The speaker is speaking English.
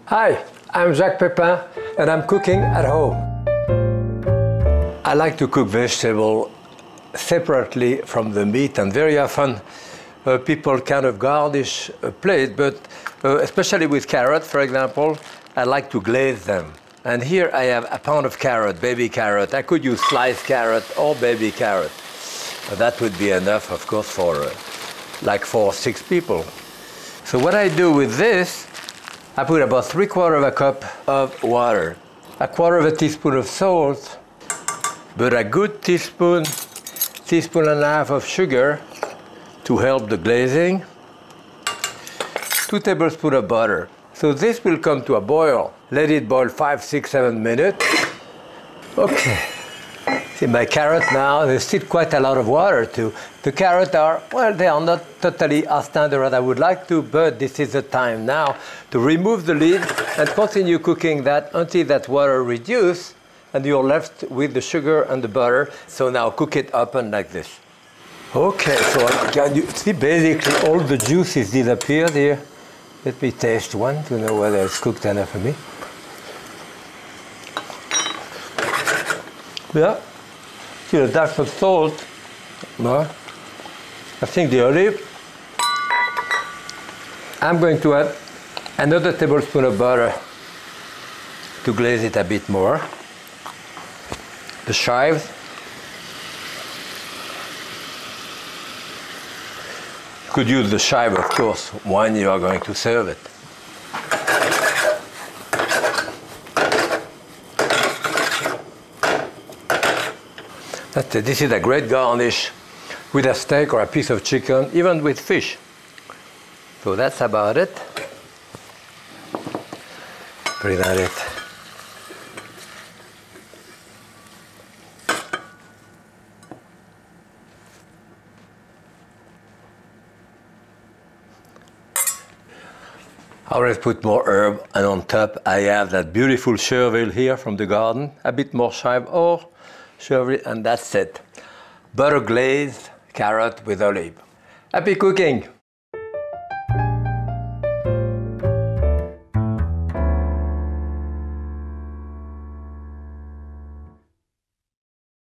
Hi, I'm Jacques Pépin and I'm cooking at home. I like to cook vegetable separately from the meat, and very often people kind of garnish a plate, but especially with carrot, for example, I like to glaze them. And here I have a pound of carrot, baby carrot. I could use sliced carrot or baby carrot. That would be enough, of course, for like 4 or 6 people. So what I do with this, I put about 3/4 cup of water, 1/4 teaspoon of salt, but a good teaspoon and a half of sugar to help the glazing, 2 tablespoons of butter. So this will come to a boil. Let it boil 5, 6, 7 minutes. Okay. See, my carrot now, there's still quite a lot of water too. The carrots are, well, they are not totally as tender as I would like to, but this is the time now to remove the lid and continue cooking that until that water reduces and you're left with the sugar and the butter. So now cook it open like this. Okay, so can you see basically all the juices disappeared here. Let me taste one to know whether it's cooked enough for me. Yeah. See a dash of salt. No. I think the olive. I'm going to add another tablespoon of butter to glaze it a bit more. The chives. You could use the chive, of course, when you are going to serve it. This is a great garnish with a steak or a piece of chicken, even with fish. So that's about it. Pretty much it. I always put more herb, and on top I have that beautiful chervil here from the garden, a bit more chive or chervil, and that's it. Butter glazed carrot with olive. Happy cooking!